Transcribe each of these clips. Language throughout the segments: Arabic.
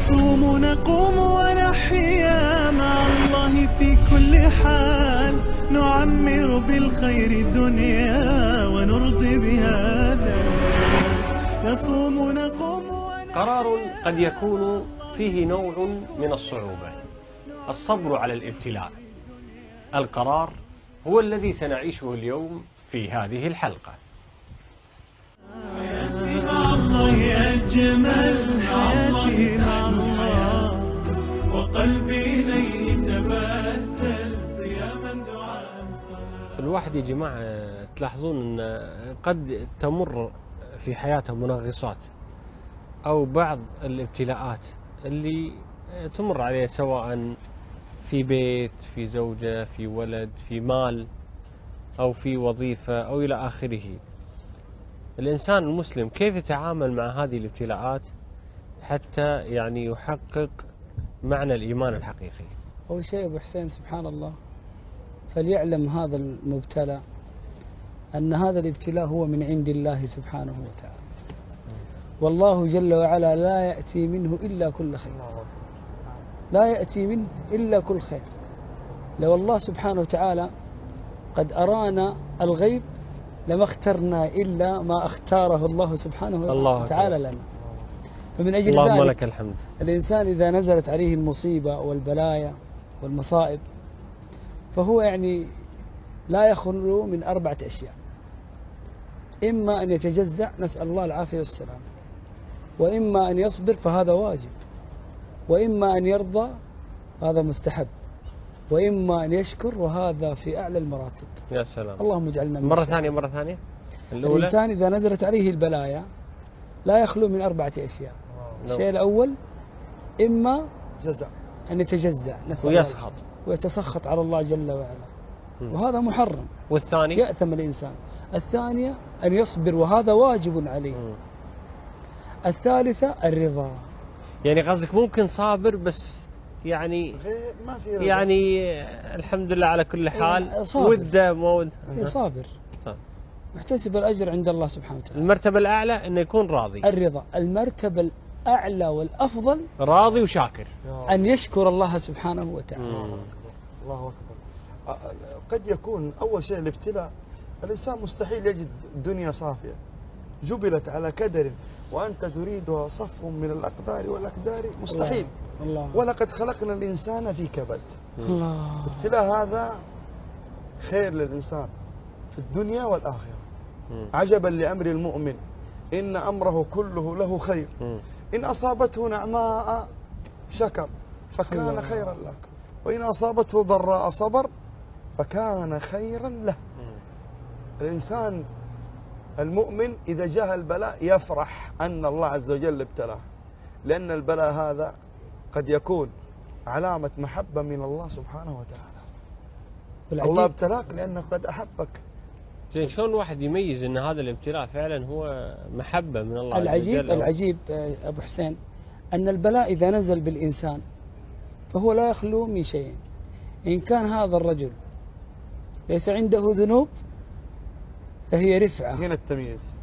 نصوم نقوم ونحيا مع الله في كل حال، نعمر بالخير الدنيا ونرضي بهذا. نصوم نقوم ونحيا. قرار قد يكون فيه نوع من الصعوبة، الصبر على الابتلاء. القرار هو الذي سنعيشه اليوم في هذه الحلقة. حياتي مع الله أجمل، حياتي مع الله وقلبي إليه تبتل صياما دعاء صلاة. الواحد يا جماعة تلاحظون أن قد تمر في حياته منغصات أو بعض الابتلاءات اللي تمر عليه، سواء في بيت، في زوجة، في ولد، في مال، أو في وظيفة، أو إلى آخره. الإنسان المسلم كيف يتعامل مع هذه الابتلاءات حتى يعني يحقق معنى الإيمان الحقيقي؟ أول شيء أبو حسين، سبحان الله، فليعلم هذا المبتلى أن هذا الابتلاء هو من عند الله سبحانه وتعالى، والله جل وعلا لا يأتي منه إلا كل خير، لا يأتي منه إلا كل خير. لو الله سبحانه وتعالى قد أرانا الغيب لما اخترنا إلا ما اختاره الله سبحانه وتعالى لنا. فمن أجل اللهم ذلك لك الحمد. الإنسان إذا نزلت عليه المصيبة والبلايا والمصائب فهو يعني لا يخلو من 4 أشياء: إما أن يتجزع، نسأل الله العافية والسلام، وإما أن يصبر فهذا واجب، وإما أن يرضى هذا مستحب، وإما أن يشكر وهذا في أعلى المراتب. يا سلام. اللهم اجعلنا من مرة ثانية الأولى. الإنسان إذا نزلت عليه البلايا لا يخلو من 4 أشياء. الشيء الأول إما أن يتجزع، نسأل ويسخط ويتسخط على الله جل وعلا، وهذا محرم، والثاني يأثم الإنسان. الثانية أن يصبر وهذا واجب عليه. الثالثة الرضا. يعني قصدك ممكن صابر بس يعني ما في رضا. يعني الحمد لله على كل حال، صابر. وده مود صابر محتسب الأجر عند الله سبحانه وتعالى. المرتبة الأعلى أنه يكون راضي. الرضا. المرتبة الأعلى والأفضل راضي وشاكر، أن يشكر الله سبحانه وتعالى. الله أكبر. قد يكون أول شيء الابتلاء، الإنسان مستحيل يجد دنيا صافية، جبلت على كدر وأنت تريدها صف من الأقدار والأكدار، مستحيل. الله. ولقد خلقنا الإنسان في كبد. الله. الابتلاء هذا خير للإنسان في الدنيا والآخرة. عجبا لأمر المؤمن إن أمره كله له خير، إن أصابته نعماء شكر فكان خيرا له، وإن أصابته ضراء صبر فكان خيرا له. الإنسان المؤمن إذا جاء البلاء يفرح أن الله عز وجل ابتلاه، لأن البلاء هذا قد يكون علامة محبة من الله سبحانه وتعالى. الله ابتلاك لأنه قد أحبك. زين، شلون واحد يميز أن هذا الابتلاء فعلا هو محبة من الله عز وجل؟ العجيب أبو حسين أن البلاء إذا نزل بالإنسان فهو لا يخلو من شيء. إن كان هذا الرجل ليس عنده ذنوب فهي رفعة. هنا التمييز.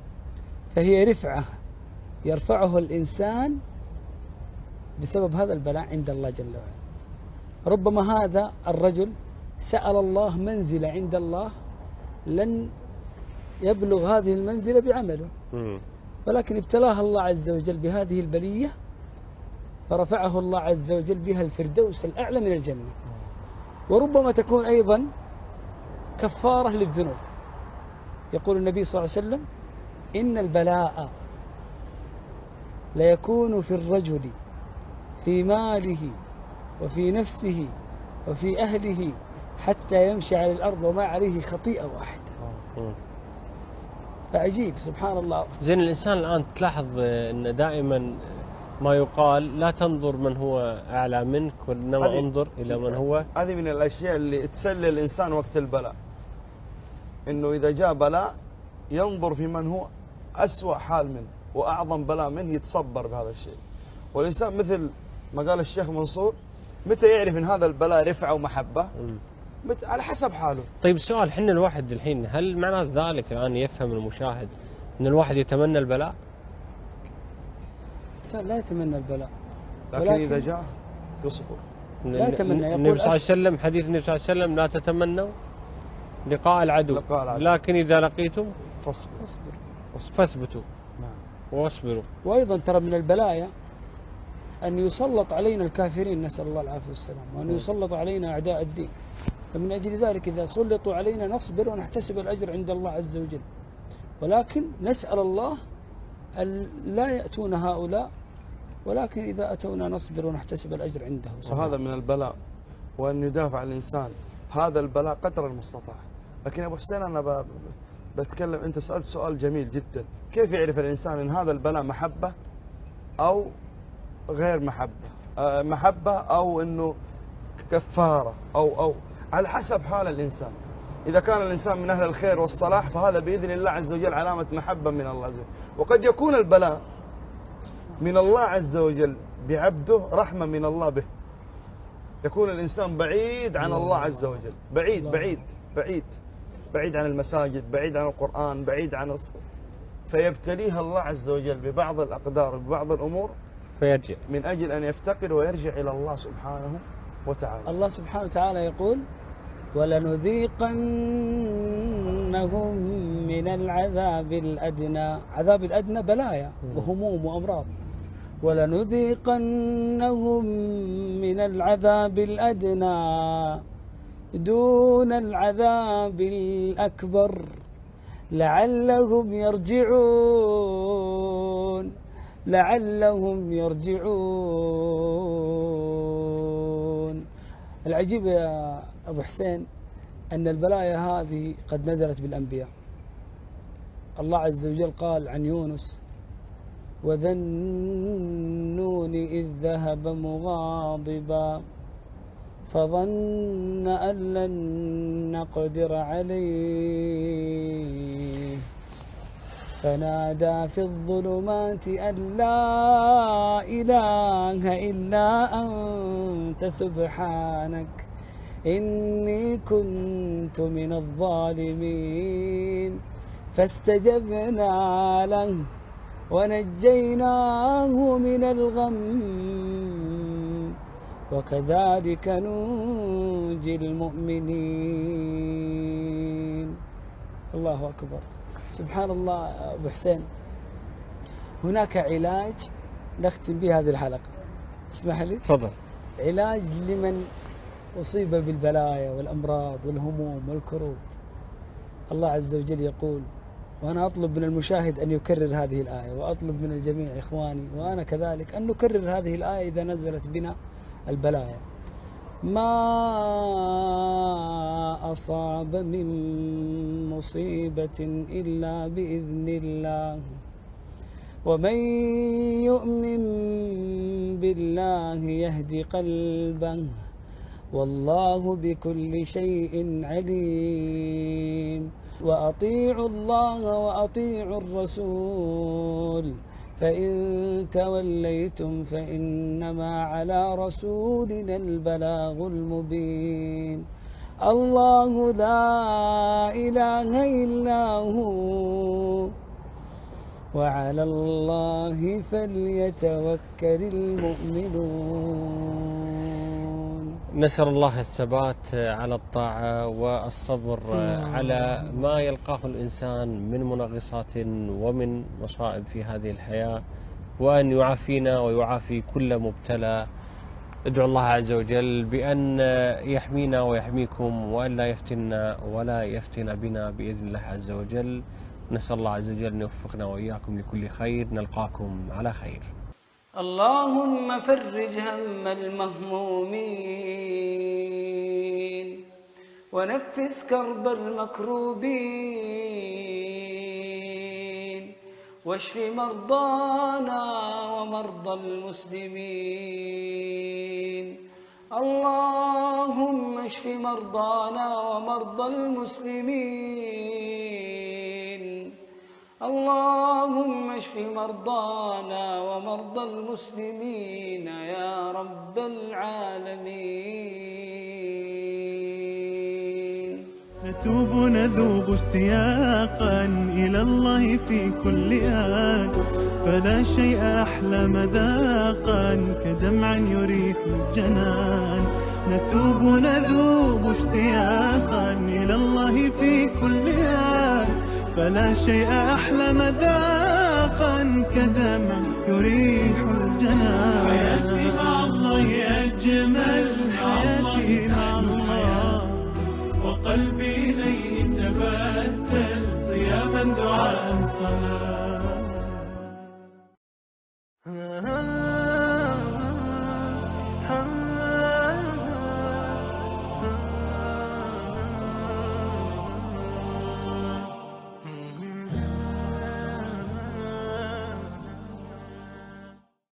فهي رفعة يرفعه الإنسان بسبب هذا البلاء عند الله جل وعلا. ربما هذا الرجل سأل الله منزلة عند الله لن يبلغ هذه المنزلة بعمله، ولكن ابتلاه الله عز وجل بهذه البلية فرفعه الله عز وجل بها الفردوس الأعلى من الجنة. وربما تكون أيضا كفارة للذنوب. يقول النبي صلى الله عليه وسلم: إن البلاء ليكون في الرجل في ماله وفي نفسه وفي أهله حتى يمشي على الأرض وما عليه خطيئة واحدة. فعجيب سبحان الله. زين، الإنسان الآن تلاحظ أن دائما ما يقال لا تنظر من هو أعلى منك، وإنما انظر إلى من هو. هذه من الأشياء اللي تسلي الإنسان وقت البلاء، إنه إذا جاء بلاء ينظر في من هو أسوأ حال منه وأعظم بلاء منه، يتصبر بهذا الشيء. والإنسان مثل ما قال الشيخ منصور، متى يعرف إن هذا البلاء رفعة ومحبة؟ على حسب حاله. طيب السؤال، حنا الواحد الحين هل معنى ذلك الآن يفهم المشاهد أن الواحد يتمنى البلاء؟ الإنسان لا يتمنى البلاء، لكن إذا جاء يصبر. لا يتمنى، يقول النبي صلى الله عليه وسلم، حديث النبي صلى الله عليه وسلم: لا تتمنوا لقاء العدو، لكن إذا لقيتم فاثبتوا واصبروا. وأيضا ترى من البلايا أن يسلط علينا الكافرين، نسأل الله العافية والسلام، وأن يسلط علينا أعداء الدين. فمن أجل ذلك إذا سلطوا علينا نصبر ونحتسب الأجر عند الله عز وجل، ولكن نسأل الله أن لا يأتون هؤلاء، ولكن إذا أتونا نصبر ونحتسب الأجر عنده. وهذا من البلاء، وأن يدافع عن الإنسان هذا البلاء قدر المستطاع. لكن أبو حسين أنا بتكلم، أنت سألت سؤال جميل جدا: كيف يعرف الإنسان أن هذا البلاء محبة أو غير محبة أو أنه كفارة أو على حسب حال الإنسان. إذا كان الإنسان من أهل الخير والصلاح فهذا بإذن الله عز وجل علامة محبة من الله عز وجل. وقد يكون البلاء من الله عز وجل بعبده رحمة من الله به. يكون الإنسان بعيد عن الله عز وجل، بعيد عن المساجد، بعيد عن القرآن، بعيد عن فيبتليها الله عز وجل ببعض الأقدار وببعض الأمور فيرجع من أجل أن يفتقر ويرجع إلى الله سبحانه وتعالى. الله سبحانه وتعالى يقول: ولنذيقنهم من العذاب الأدنى. عذاب الأدنى بلايا وهموم وأمراض. ولنذيقنهم من العذاب الأدنى دون العذاب الأكبر لعلهم يرجعون. العجيب يا أبو حسين أن البلايا هذه قد نزلت بالأنبياء. الله عز وجل قال عن يونس: وذا النون إذ ذهب مغاضبا فظن أن لن نقدر عليه فنادى في الظلمات أن لا إله إلا أنت سبحانك إني كنت من الظالمين. فاستجبنا له ونجيناه من الغم وكذلك ننجي المؤمنين. الله أكبر. سبحان الله. أبو حسين، هناك علاج نختم به هذه الحلقة، اسمح لي؟ تفضل. علاج لمن أصيب بالبلايا والأمراض والهموم والكروب. الله عز وجل يقول، وأنا أطلب من المشاهد أن يكرر هذه الآية، وأطلب من الجميع إخواني وأنا كذلك أن نكرر هذه الآية إذا نزلت بنا البلايا: ما أصاب من مصيبة إلا بإذن الله ومن يؤمن بالله يهد قلبه والله بكل شيء عليم. وأطيعوا الله وأطيعوا الرسول فإن توليتم فإنما على رسولنا البلاغ المبين. الله لا إله إلا هو وعلى الله فليتوكل المؤمنون. نسأل الله الثبات على الطاعة والصبر على ما يلقاه الإنسان من منغصات ومن مصائب في هذه الحياة، وأن يعافينا ويعافي كل مبتلى. ادعو الله عز وجل بأن يحمينا ويحميكم وأن لا يفتنا ولا يفتن بنا بإذن الله عز وجل. نسأل الله عز وجل أن يوفقنا وإياكم لكل خير. نلقاكم على خير. اللهم فرج هم المهمومين ونفس كرب المكروبين واشف مرضانا ومرضى المسلمين. اللهم اشف مرضانا ومرضى المسلمين. اللهم اشف مرضانا ومرضى المسلمين يا رب العالمين. نتوب نذوب اشتياقا إلى الله في كل آن، فلا شيء أحلى مذاقا كدمع يريح الجنان. نتوب نذوب اشتياقا إلى الله في كل آن، فلا شيء أحلى مذاقا كدمع يريح الجنان. حياتي مع الله أجمل، حياتي مع الله، وقلبي إليه تبتل صياما دعاء صلاة.